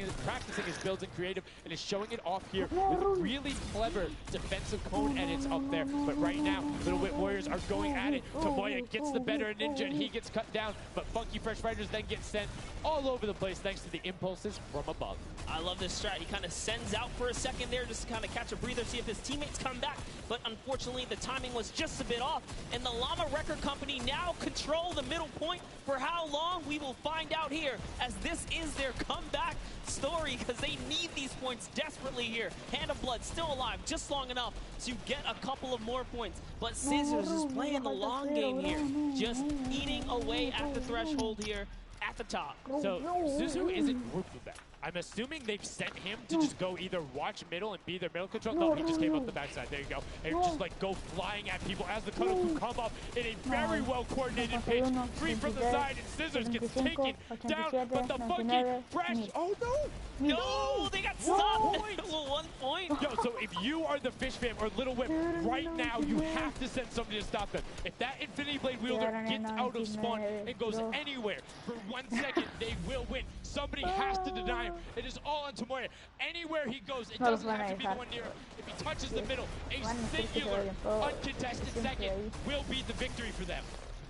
his builds in creative and is showing it off here with really clever defensive cone edits up there. But right now, Little Whip Warriors are going at it. Tomoya gets the better of Ninja and he gets cut down, but Funky Fresh Fighters then get sent all over the place thanks to the impulses from above. I love this strat. He kind of sends out for a second there just to kind of catch a breather, see if his teammates come back. But unfortunately, the timing was just a bit off. And the Llama Record Company now control the middle point. For how long, we will find out here, as this is their comeback story, because they need these points desperately here. Hand of Blood still alive, just long enough to get a couple of more points. But Scissors is playing the long game here, just eating away at the threshold here at the top. So Suzu isn't grouped with them. I'm assuming they've sent him to just go either watch middle and be their middle control. No, he just came up the backside. There you go. And just like go flying at people as the Konoku come up in a very well coordinated pitch. Three from the side, and Scissors gets taken down, but the Funky Fresh. Oh no! No, they got stopped at 1 point. Yo, so if you are the Fish Fam or Little Whip, right now you have to send somebody to stop them. If that Infinity Blade wielder gets out of spawn and goes anywhere for 1 second, they will win. Somebody has to deny him. It is all on Tomoya. Anywhere he goes, it doesn't have to be the one near him. If he touches the middle, a singular, uncontested second will be the victory for them.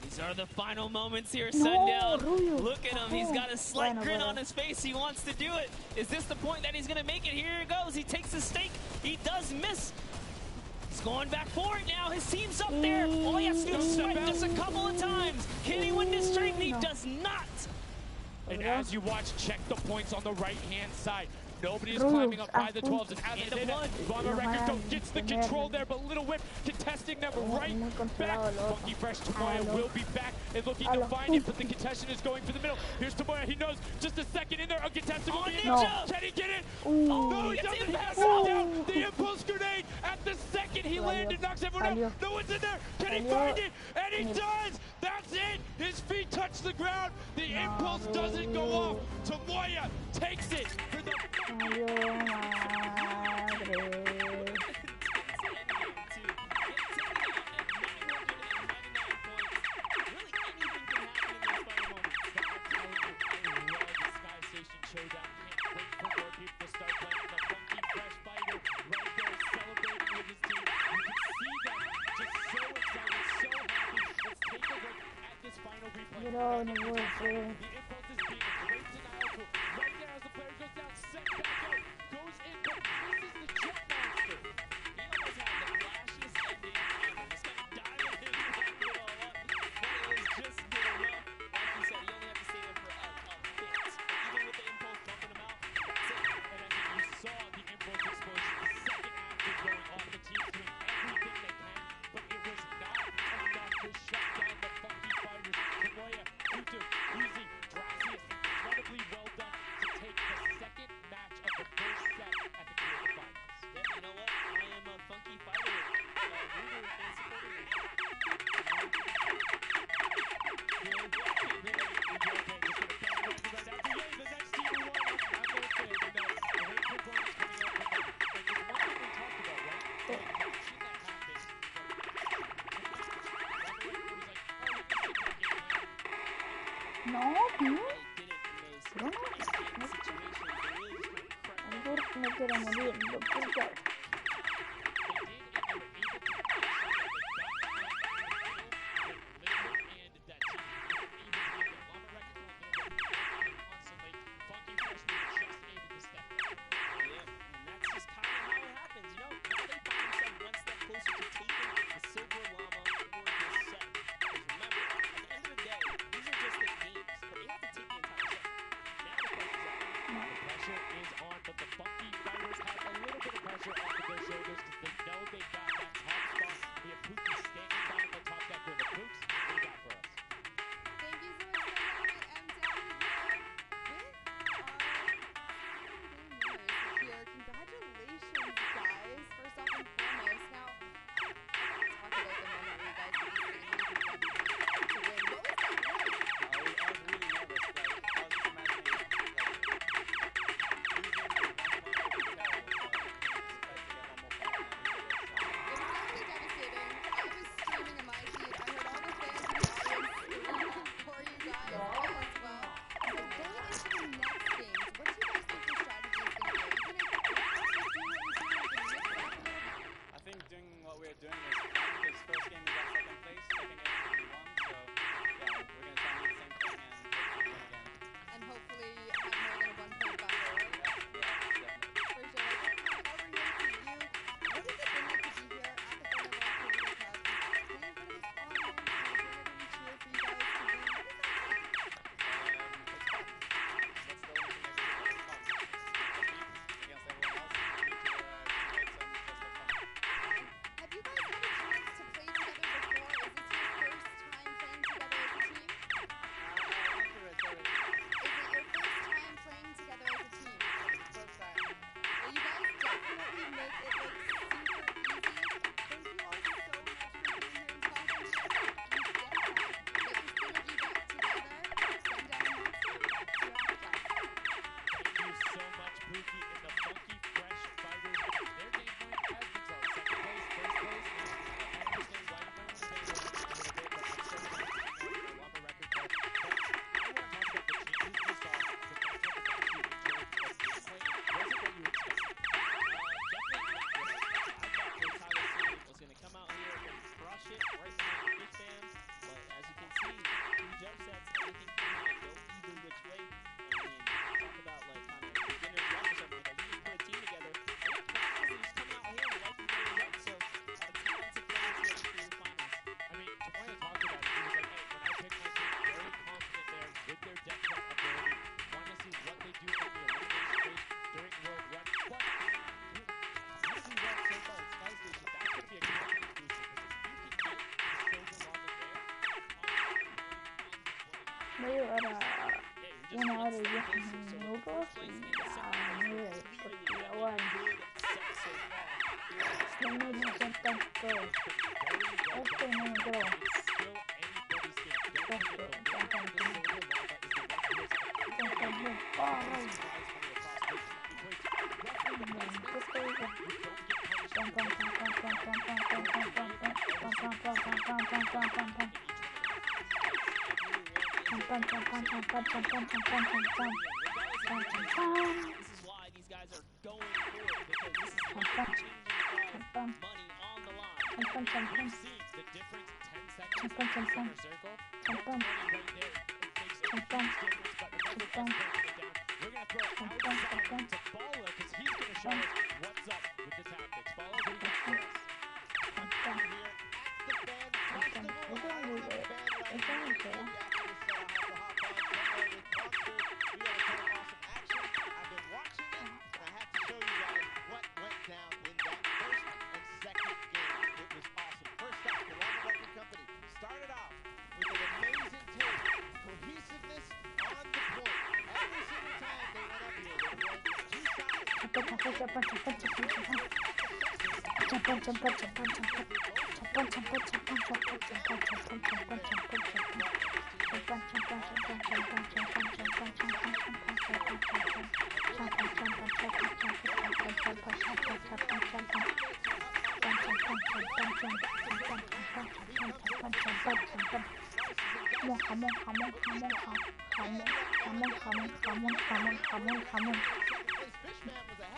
These are the final moments here, Sundown. Look at him. He's got a slight grin on his face. He wants to do it. Is this the point that he's going to make it? Here he goes. He takes the stake. He does miss. He's going back for it now. His team's up there. All he has to do is swipe just a couple of times. Can he win this streak? He does not. And as you watch, check the points on the right-hand side. Nobody is climbing up by the 12s, and as they did it, Llama Record gets the control there, but Little Whip contesting them right back. Funky Fresh Tomoya will be back and looking to find it, but the contention is going for the middle. Here's Tomoya, he knows just a second in there, uncontested will be in. Can he get it? No, he doesn't pass it down. The impulse grenade at the second he landed knocks everyone out. No one's in there. Can he find it? And he does. That's it. His feet touch the ground. The impulse doesn't go off. Tomoya takes it for the... Este no me creo.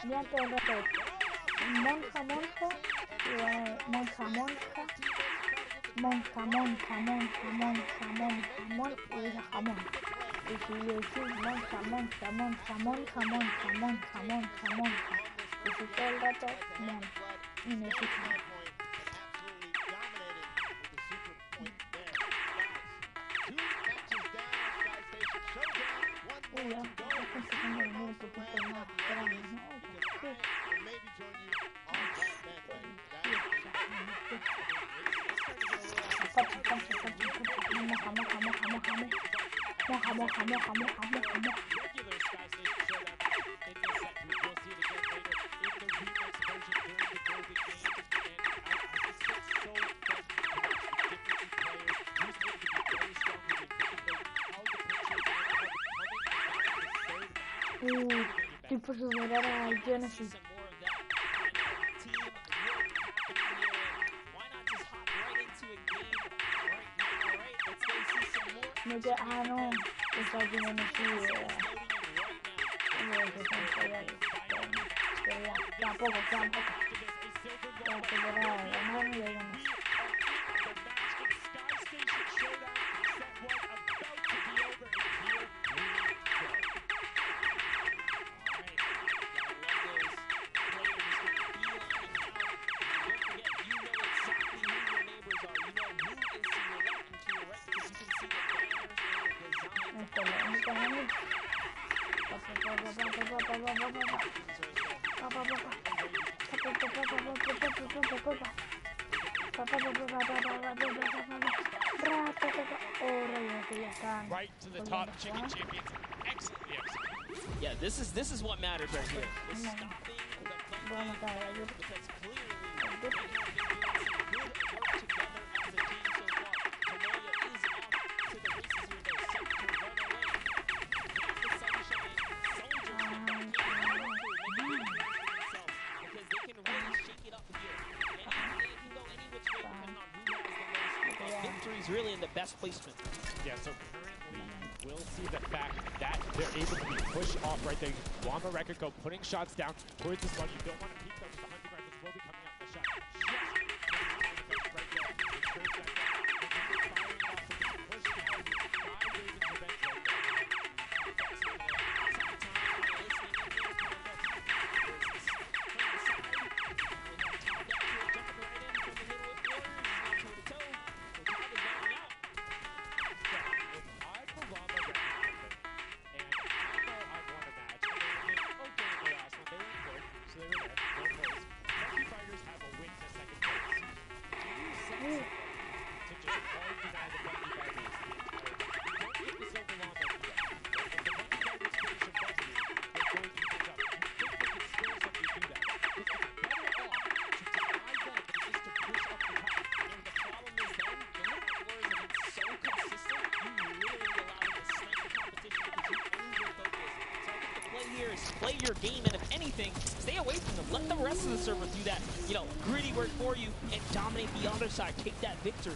Ya te lo repito. Monja, monja, y jamón. Y si le decís monja, y si todo el rato, y me decís uy, ya, estoy empezando a venir un poquito más grande, ¿no? Estoy por superar a Genesis. No te, no, esa Genesis tampoco. Para superar a Ganon y a Genesis. Right to the top, Chicken Champions. Excellently executed. Yeah, this is what matters right here. Is stopping the flanking because clearly they have been doing some good work together as a team so far. Tomoya is off to the races here though, set to run away. Get the Sunshine Soldiers back in make it difficult for themselves because they can really shake it up here. And they can go any which way depending on who has the most victories really in the best placement. Yeah, so currently we'll see the fact that they're able to be pushed off right there. Llama Record go putting shots down towards this one. You don't want to peek though, because the hunting rifles will be coming out the shot. here is play your game, and if anything, stay away from them. Let the rest of the server do that, you know, gritty work for you and dominate the other side. Take that victory.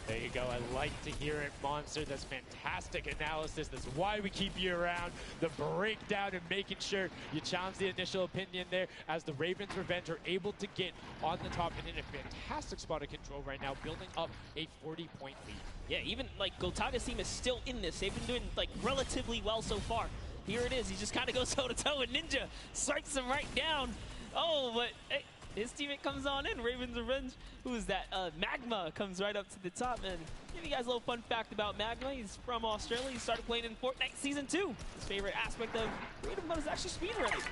There you go. I like to hear it, Monster. That's fantastic analysis. That's why we keep you around. The breakdown and making sure you challenge the initial opinion there as the Ravens Revenge are able to get on the top and in a fantastic spot of control right now, building up a 40-point lead. Yeah, even like Gotaga's team is still in this. They've been doing like relatively well so far. Here it is. He just kind of goes toe-to-toe with Ninja. Strikes him right down. Oh, but hey, his teammate comes on in. Ravens Revenge. Who is that? Magma comes right up to the top. And give you guys a little fun fact about Magma. He's from Australia. He started playing in Fortnite Season 2. His favorite aspect of creative mode is actually speedrunning.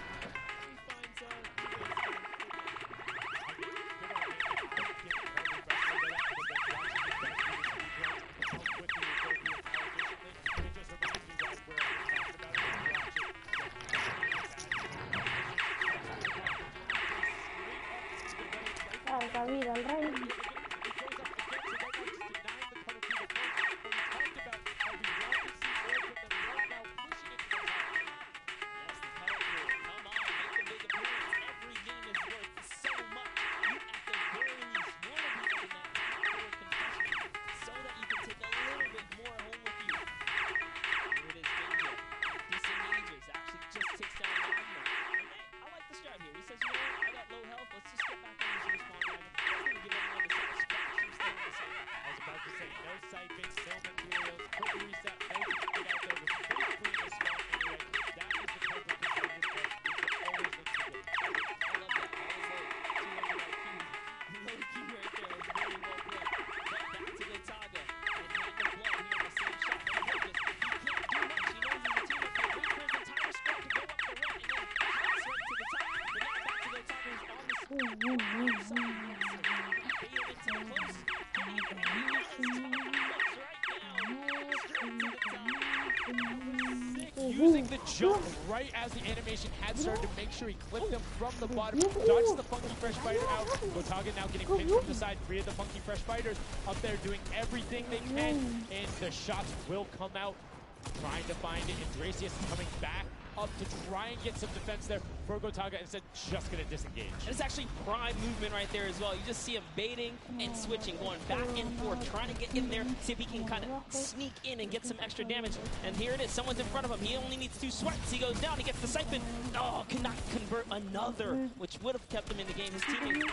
Vida al rey. Using the jump right as the animation had started to make sure he clipped him from the bottom, dodges the Funky Fresh Fighter out. Gotaga now getting pinned from the side, 3 of the Funky Fresh Fighters up there doing everything they can, and the shots will come out. Trying to find it, and Dracius is coming back up to try and get some defense there for Gotaga, instead just going to disengage. And it's actually prime movement right there as well. You just see him baiting and switching, going back and forth, trying to get in there, see if he can kind of sneak in and get some extra damage. And here it is, someone's in front of him. He only needs 2 swipes. He goes down, he gets the siphon. Oh, cannot convert another, which would have kept him in the game. His teammates.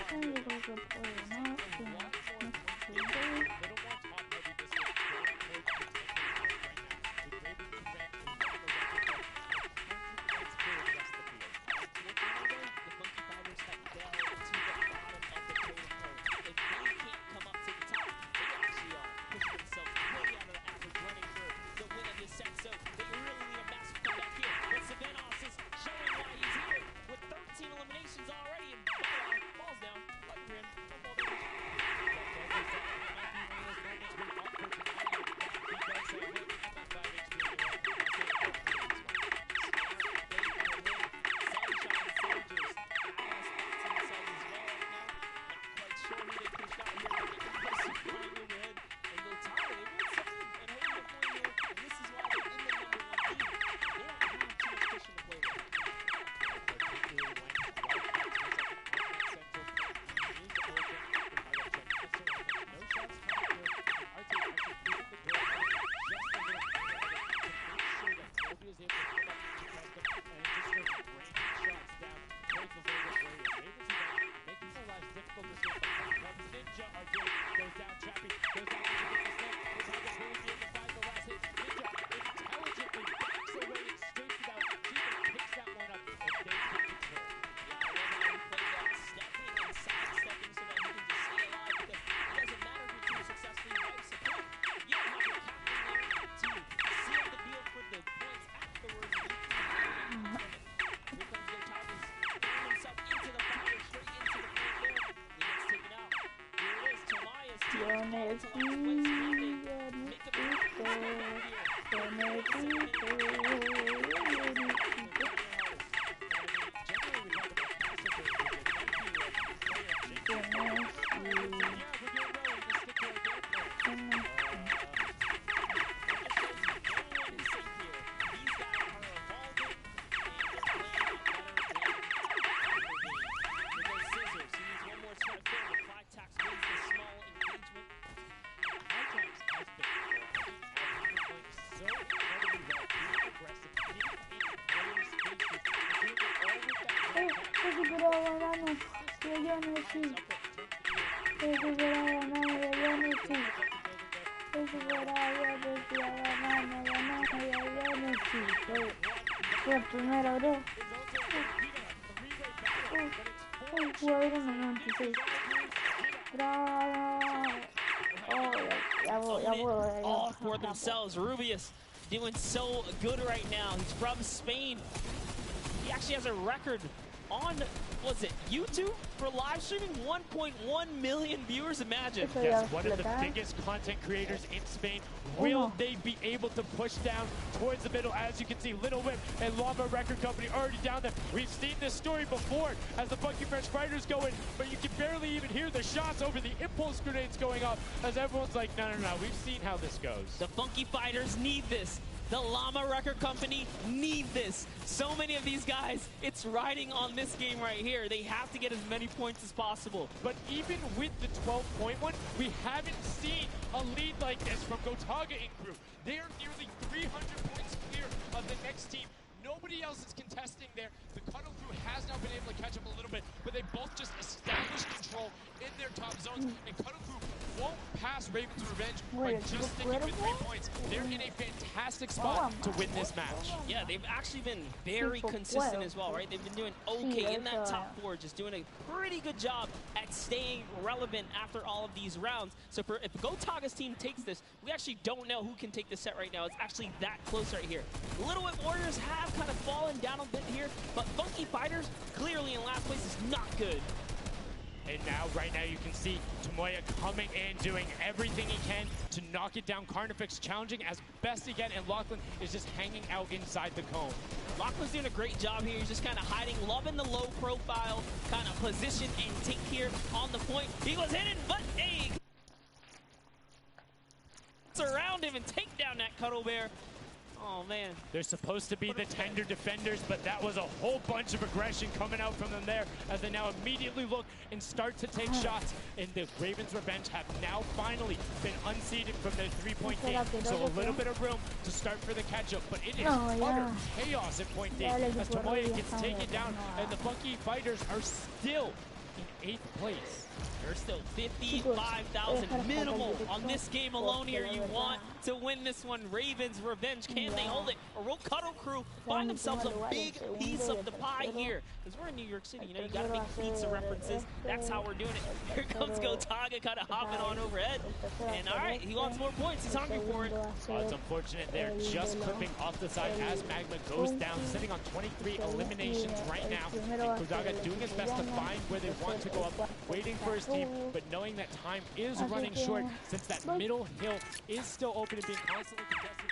superó a Banano y a Yonechi. Se superó a Banano y a Yonechi. Se superó a Yonechi, a Banano y a Yonechi. Fue el primero, bro. Jugador en el 96. Bravo. Oh, ya voy. All for themselves. Rubius doing so good right now. He's from Spain. He actually has a record on, was it YouTube for live streaming? 1.1 million viewers, imagine. Yes, one of the biggest content creators in Spain. Will they be able to push down towards the middle? As you can see, Little Whip and Llama Record Company already down there. We've seen this story before as the Funky Fresh Fighters go in, but you can barely even hear the shots over the impulse grenades going off as everyone's like, no, we've seen how this goes. The Funky Fighters need this. The Llama Record Company need this. So many of these guys, it's riding on this game right here. They have to get as many points as possible. But even with the 12-point one, we haven't seen a lead like this from Gotaga Inc. Crew. They are nearly 300 points clear of the next team. Nobody else is contesting there. The Cuddle Crew has now been able to catch up a little bit, but they both just established control in their top zones. And Cuddle Crew won't pass Ravens Revenge by just sticking with 3 points. They're in a fantastic spot to win this match. Yeah, they've actually been very consistent as well, right? They've been doing okay in that top 4, just doing a pretty good job at staying relevant after all of these rounds. So if Gotaga's team takes this, we actually don't know who can take the set right now. It's actually that close right here. Little Whip Warriors have kind of fallen down a bit here, but Funky Fighters clearly in last place is not good. And now, right now, you can see Tomoya coming in, doing everything he can to knock it down. Carnifex challenging as best he can, and Lachlan is just hanging out inside the cone. Lachlan's doing a great job here. He's just kind of hiding, loving the low profile kind of position and take here on the point. He goes hidden, but hey, surround him and take down that Cuddle Bear. Oh, man. They're supposed to be the tender defenders, but that was a whole bunch of aggression coming out from them there as they now immediately look and start to take shots. And the Ravens Revenge have now finally been unseated from their three-point game. So a little bit of room to start for the catch-up, but it is utter chaos at point D as Tomoya gets taken down, and the Funky Fighters are still in 8th place. There's still 55,000 minimal on this game alone here. You want to win this one. Ravens Revenge, can they hold it? Or will Cuddle Crew find themselves a big piece of the pie here? Because we're in New York City, you know, you gotta make pizza references. That's how we're doing it. Here comes Gotaga kind of hopping on overhead. And all right, he wants more points. He's hungry for it. Oh, it's unfortunate they're just clipping off the side as Magma goes down, sitting on 23 eliminations right now. And Gotaga doing his best to find where they want to go up, waiting for his team, but knowing that time is running short since that middle hill is still open and being constantly contested.